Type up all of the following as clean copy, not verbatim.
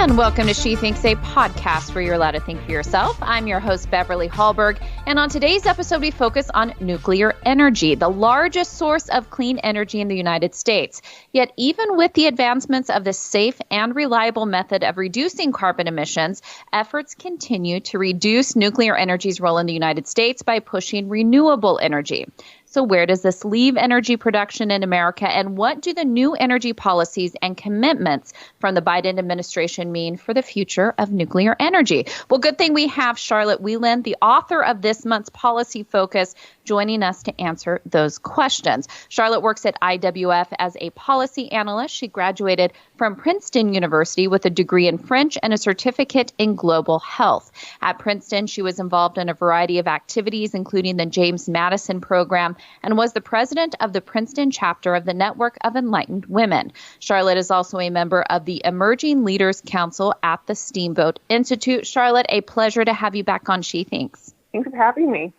And welcome to She Thinks, a podcast where you're allowed to think for yourself. I'm your host, Beverly Hallberg. And on today's episode, we focus on nuclear energy, the largest source of clean energy in the United States. Yet even with the advancements of this safe and reliable method of reducing carbon emissions, efforts continue to reduce nuclear energy's role in the United States by pushing renewable energy. So where does this leave energy production in America, and what do the new energy policies and commitments from the Biden administration mean for the future of nuclear energy? Well, good thing we have Charlotte Wieland, the author of this month's policy focus, joining us to answer those questions. Charlotte works at IWF as a policy analyst. She graduated from Princeton University with a degree in French and a certificate in global health. At Princeton, she was involved in a variety of activities, including the James Madison program, and was the president of the Princeton chapter of the Network of Enlightened Women. Charlotte is also a member of the Emerging Leaders Council at the Steamboat Institute. Charlotte, a pleasure to have you back on She Thinks. Thanks for having me.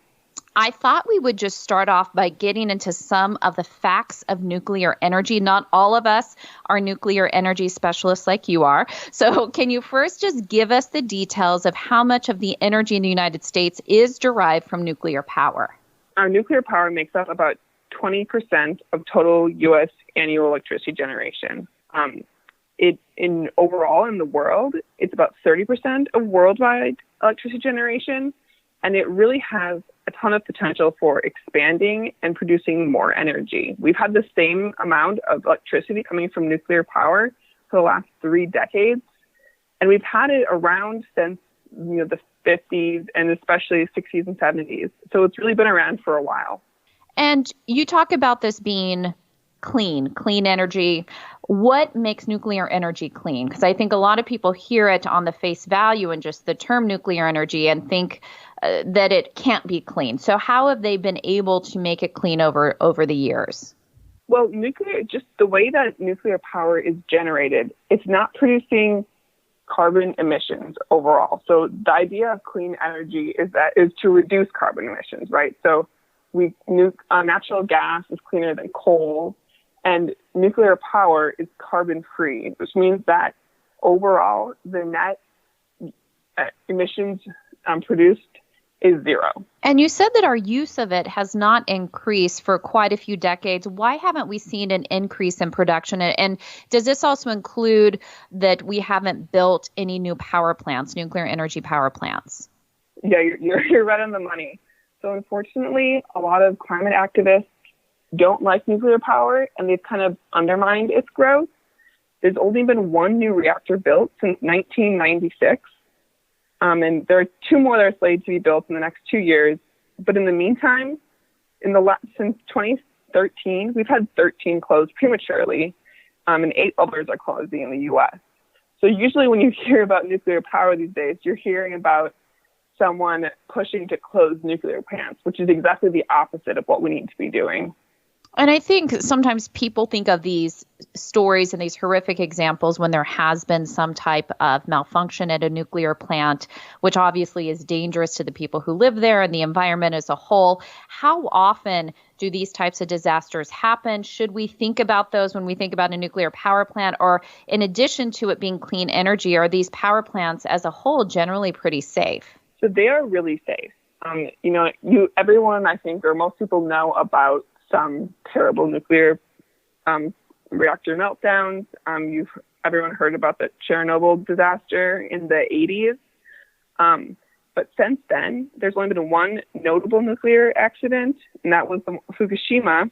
I thought we would just start off by getting into some of the facts of nuclear energy. Not all of us are nuclear energy specialists like you are. So can you first just give us the details of how much of the energy in the United States is derived from nuclear power? Our nuclear power makes up about 20% of total U.S. annual electricity generation. Overall in the world, it's about 30% of worldwide electricity generation, and it really has a ton of potential for expanding and producing more energy. We've had the same amount of electricity coming from nuclear power for the last 3 decades, and we've had it around since the 50s and especially 60s and 70s. So it's really been around for a while. And you talk about this being clean energy. What makes nuclear energy clean? Because I think a lot of people hear it on the face value and just the term nuclear energy and think that it can't be clean. So how have they been able to make it clean over the years? Well, just the way that nuclear power is generated, it's not producing carbon emissions overall. So the idea of clean energy is to reduce carbon emissions, right? So natural gas is cleaner than coal, and nuclear power is carbon free, which means that overall the net emissions produced is zero. And you said that our use of it has not increased for quite a few decades. Why haven't we seen an increase in production? And does this also include that we haven't built any new power plants, nuclear energy power plants? Yeah, you're right on the money. So unfortunately, a lot of climate activists don't like nuclear power, and they've kind of undermined its growth. There's only been 1 new reactor built since 1996. And there are 2 more that are slated to be built in the next 2 years. But in the meantime, since 2013, we've had 13 closed prematurely, and 8 others are closing in the U.S. So usually when you hear about nuclear power these days, you're hearing about someone pushing to close nuclear plants, which is exactly the opposite of what we need to be doing. And I think sometimes people think of these stories and these horrific examples when there has been some type of malfunction at a nuclear plant, which obviously is dangerous to the people who live there and the environment as a whole. How often do these types of disasters happen? Should we think about those when we think about a nuclear power plant? Or in addition to it being clean energy, are these power plants as a whole generally pretty safe? So they are really safe. Everyone, I think, or most people know about some terrible nuclear reactor meltdowns. Everyone heard about the Chernobyl disaster in the 80s. But since then, there's only been 1 notable nuclear accident, and that was the Fukushima,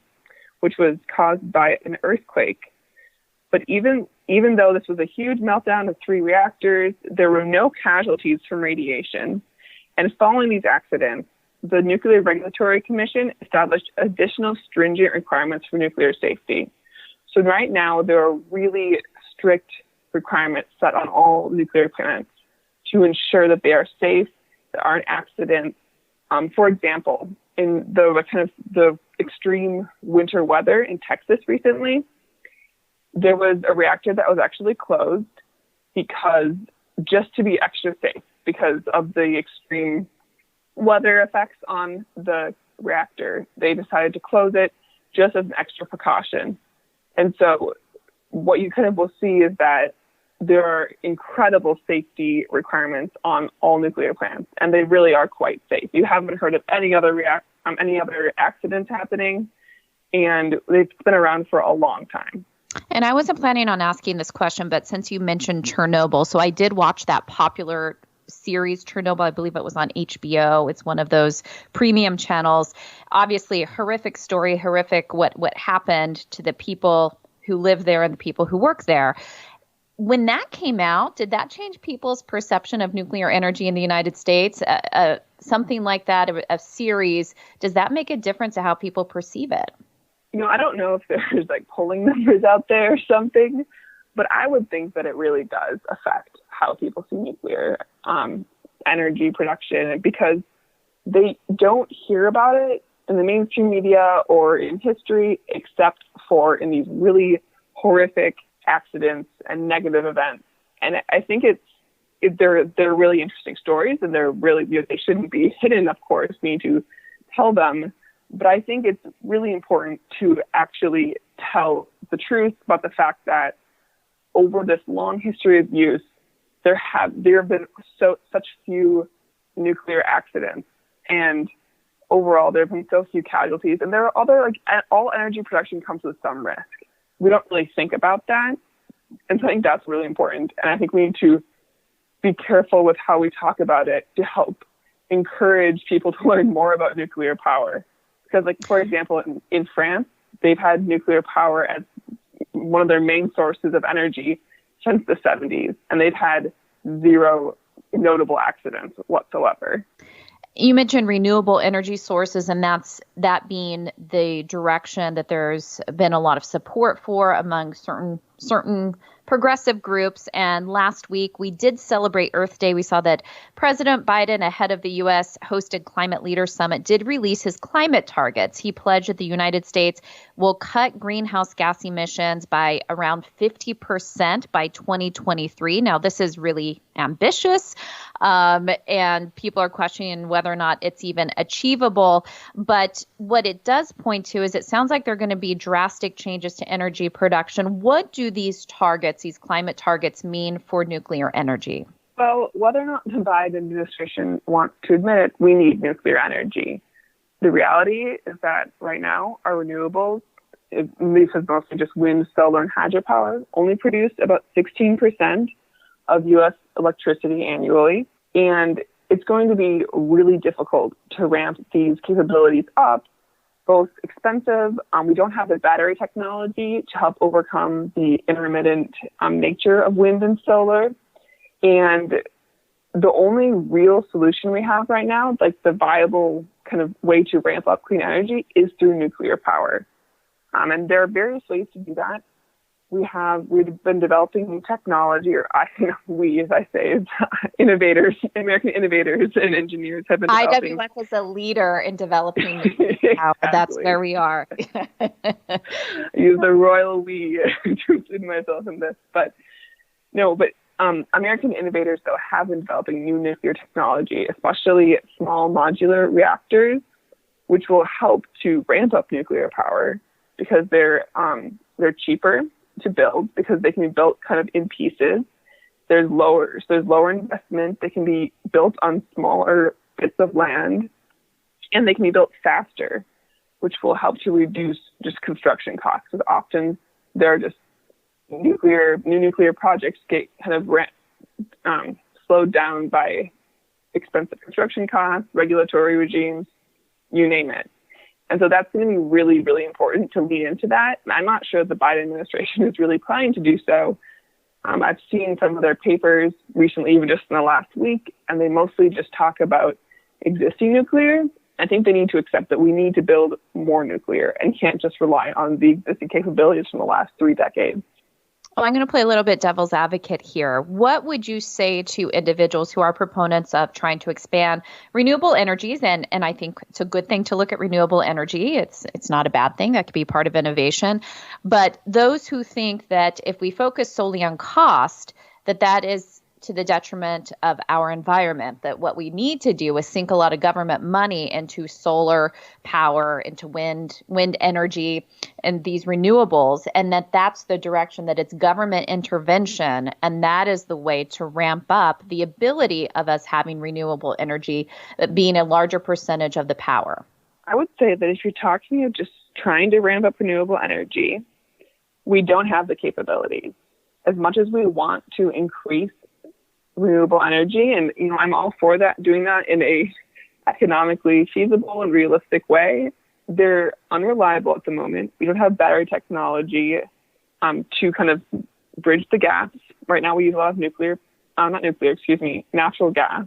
which was caused by an earthquake. But even though this was a huge meltdown of 3 reactors, there were no casualties from radiation. And following these accidents, the Nuclear Regulatory Commission established additional stringent requirements for nuclear safety. So right now, there are really strict requirements set on all nuclear plants to ensure that they are safe, there aren't accidents. For example, in the extreme winter weather in Texas recently, there was a reactor that was actually closed just to be extra safe because of the extreme weather effects on the reactor. They decided to close it just as an extra precaution. And so what you kind of will see is that there are incredible safety requirements on all nuclear plants, and they really are quite safe. You haven't heard of any other accidents happening, and they've been around for a long time. And I wasn't planning on asking this question, but since you mentioned Chernobyl, so I did watch that popular series Chernobyl. I believe it was on HBO. It's one of those premium channels. Obviously, a horrific story, horrific what happened to the people who live there and the people who work there. When that came out, did that change people's perception of nuclear energy in the United States? Something like that, a series, does that make a difference to how people perceive it? I don't know if there's like polling numbers out there or something, but I would think that it really does affect how people see nuclear energy production, because they don't hear about it in the mainstream media or in history, except for in these really horrific accidents and negative events. And I think they're really interesting stories, and they're really, they shouldn't be hidden, of course. We need to tell them. But I think it's really important to actually tell the truth about the fact that over this long history of use, there have been such few nuclear accidents, and overall there have been so few casualties. And there are other, all energy production comes with some risk. We don't really think about that, and so I think that's really important. And I think we need to be careful with how we talk about it to help encourage people to learn more about nuclear power. Because, for example, in France, they've had nuclear power as one of their main sources of energy since the 70s, and they've had zero notable accidents whatsoever. You mentioned renewable energy sources, and that being the direction that there's been a lot of support for among certain progressive groups. And last week, we did celebrate Earth Day. We saw that President Biden, ahead of the U.S. hosted Climate Leaders Summit, did release his climate targets. He pledged that the United States will cut greenhouse gas emissions by around 50% by 2023. Now, this is really ambitious, and people are questioning whether or not it's even achievable. But what it does point to is it sounds like there are going to be drastic changes to energy production. What do these climate targets mean for nuclear energy? Well, whether or not the Biden administration wants to admit it, we need nuclear energy. The reality is that right now, our renewables, these are mostly just wind, solar, and hydropower, only produce about 16% of U.S. electricity annually. And it's going to be really difficult to ramp these capabilities up, both expensive. We don't have the battery technology to help overcome the intermittent nature of wind and solar. And the only real solution we have right now, the viable kind of way to ramp up clean energy, is through nuclear power. And there are various ways to do that. We've been developing new technology, we, as I say, innovators, American innovators and engineers have been developing. IWF is a leader in developing nuclear power. Exactly. That's where we are. I use the royal we to include myself in this. But American innovators, though, have been developing new nuclear technology, especially small modular reactors, which will help to ramp up nuclear power because they're cheaper to build because they can be built kind of in pieces. There's lower investment. They can be built on smaller bits of land, and they can be built faster, which will help to reduce just construction costs. Because often there are just new nuclear projects get kind of slowed down by expensive construction costs, regulatory regimes, you name it. And so that's going to be really, really important to lean into that. And I'm not sure the Biden administration is really planning to do so. I've seen some of their papers recently, even just in the last week, and they mostly just talk about existing nuclear. I think they need to accept that we need to build more nuclear and can't just rely on the existing capabilities from the last 3 decades. Well, I'm going to play a little bit devil's advocate here. What would you say to individuals who are proponents of trying to expand renewable energies? And I think it's a good thing to look at renewable energy. It's not a bad thing. That could be part of innovation. But those who think that if we focus solely on cost, that is to the detriment of our environment, that what we need to do is sink a lot of government money into solar power, into wind energy, and these renewables, and that's the direction, that it's government intervention, and that is the way to ramp up the ability of us having renewable energy being a larger percentage of the power. I would say that if you're talking of just trying to ramp up renewable energy, we don't have the capabilities. As much as we want to increase renewable energy, and I'm all for that, doing that in a economically feasible and realistic way, they're unreliable at the moment. We don't have battery technology to kind of bridge the gaps. Right now we use a lot of natural gas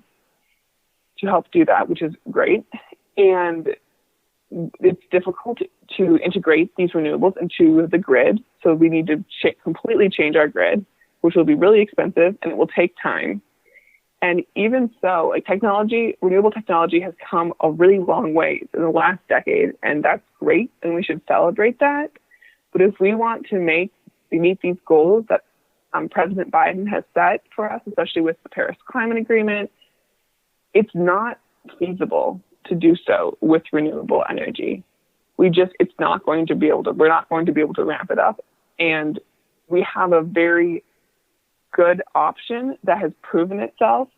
to help do that, which is great. And it's difficult to integrate these renewables into the grid. So we need to completely change our grid, which will be really expensive and it will take time. And even so, renewable technology has come a really long way in the last decade, and that's great, and we should celebrate that. But if we want to meet these goals that President Biden has set for us, especially with the Paris Climate Agreement, it's not feasible to do so with renewable energy. We're not going to be able to ramp it up. And we have a very good option that has proven itself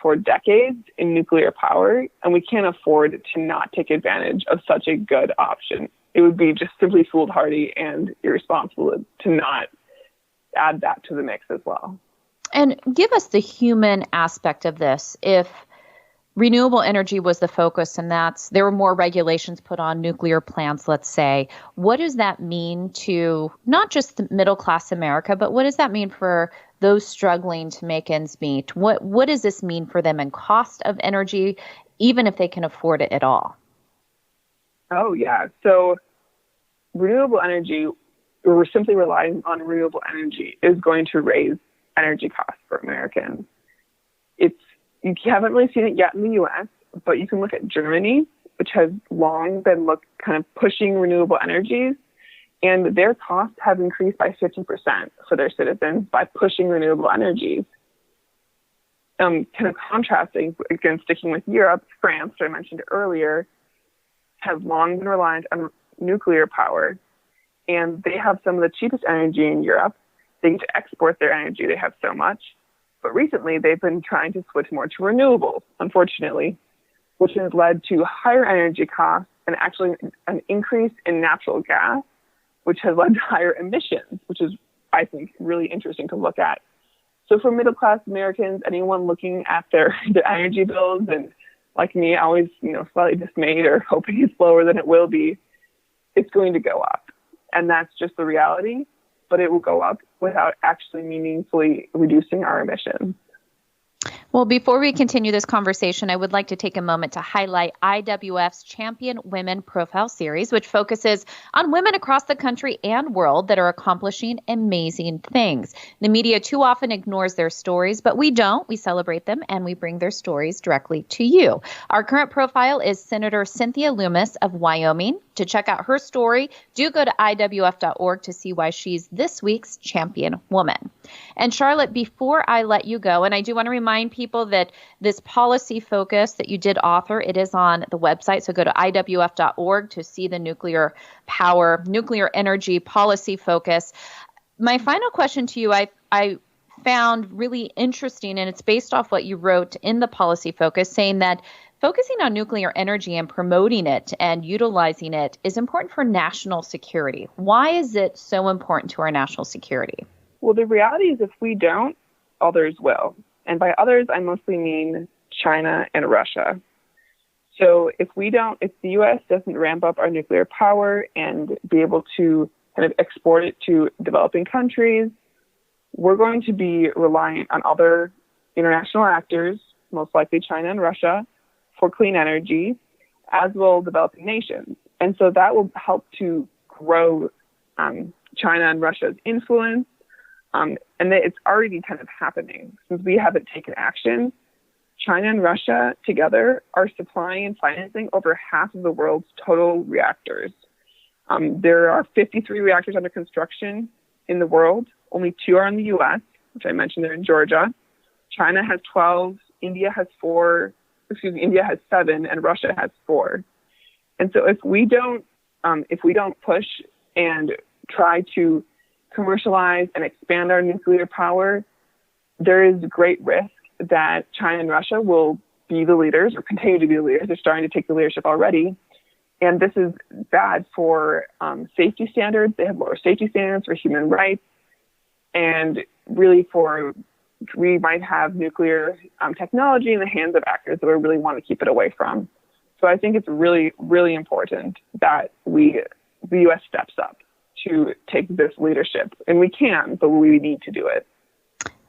for decades in nuclear power, and we can't afford to not take advantage of such a good option. It would be just simply foolhardy and irresponsible to not add that to the mix as well. And give us the human aspect of this. If renewable energy was the focus, and there were more regulations put on nuclear plants, let's say, what does that mean to not just the middle class America, but what does that mean for those struggling to make ends meet? What does this mean for them in cost of energy, even if they can afford it at all? Oh, yeah. So renewable energy, or simply relying on renewable energy, is going to raise energy costs for Americans. You haven't really seen it yet in the U.S., but you can look at Germany, which has long been kind of pushing renewable energies, and their costs have increased by 50% for their citizens by pushing renewable energies. Kind of contrasting, again, sticking with Europe, France, which I mentioned earlier, has long been reliant on nuclear power, and they have some of the cheapest energy in Europe. They get to export their energy. They have so much. But recently, they've been trying to switch more to renewables, unfortunately, which has led to higher energy costs and actually an increase in natural gas, which has led to higher emissions, which is, I think, really interesting to look at. So for middle-class Americans, anyone looking at their energy bills, and like me, always slightly dismayed or hoping it's lower than it will be, it's going to go up. And that's just the reality. But it will go up without actually meaningfully reducing our emissions. Well, before we continue this conversation, I would like to take a moment to highlight IWF's Champion Women Profile Series, which focuses on women across the country and world that are accomplishing amazing things. The media too often ignores their stories, but we don't. We celebrate them and we bring their stories directly to you. Our current profile is Senator Cynthia Loomis of Wyoming. To check out her story, do go to IWF.org to see why she's this week's champion woman. And Charlotte, before I let you go, and I do want to remind people that this policy focus that you did author, it is on the website. So go to IWF.org to see the nuclear energy policy focus. My final question to you, I found really interesting, and it's based off what you wrote in the policy focus, saying that focusing on nuclear energy and promoting it and utilizing it is important for national security. Why is it so important to our national security? Well, the reality is if we don't, others will. And by others, I mostly mean China and Russia. So if the U.S. doesn't ramp up our nuclear power and be able to kind of export it to developing countries, we're going to be reliant on other international actors, most likely China and Russia, for clean energy, as will developing nations. And so that will help to grow China and Russia's influence. And it's already kind of happening. Since we haven't taken action, China and Russia together are supplying and financing over half of the world's total reactors. There are 53 reactors under construction in the world. Only 2 are in the U.S., which I mentioned they're in Georgia. China has 12, India has 7, and Russia has 4. And so if we don't push and try to commercialize and expand our nuclear power, there is great risk that China and Russia will be the leaders or continue to be the leaders. They're starting to take the leadership already. And this is bad for safety standards. They have lower safety standards for human rights. And really we might have nuclear technology in the hands of actors that we really want to keep it away from. So I think it's really, really important that the U.S. steps up to take this leadership. And we can, but we need to do it.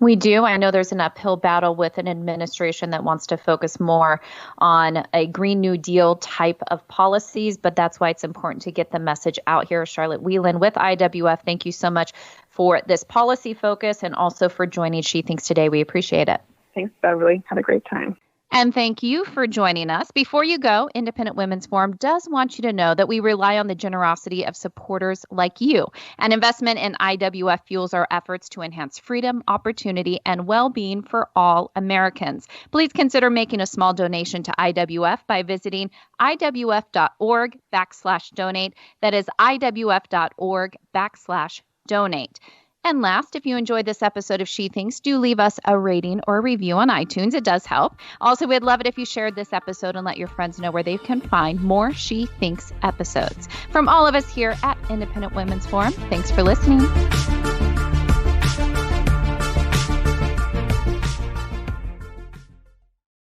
We do. I know there's an uphill battle with an administration that wants to focus more on a Green New Deal type of policies, but that's why it's important to get the message out here. Charlotte Whelan with IWF, thank you so much for this policy focus and also for joining She Thinks today. We appreciate it. Thanks, Beverly. Had a great time. And thank you for joining us. Before you go, Independent Women's Forum does want you to know that we rely on the generosity of supporters like you. An investment in IWF fuels our efforts to enhance freedom, opportunity, and well-being for all Americans. Please consider making a small donation to IWF by visiting iwf.org/donate. That is iwf.org/donate. And last, if you enjoyed this episode of She Thinks, do leave us a rating or review on iTunes. It does help. Also, we'd love it if you shared this episode and let your friends know where they can find more She Thinks episodes. From all of us here at Independent Women's Forum, thanks for listening.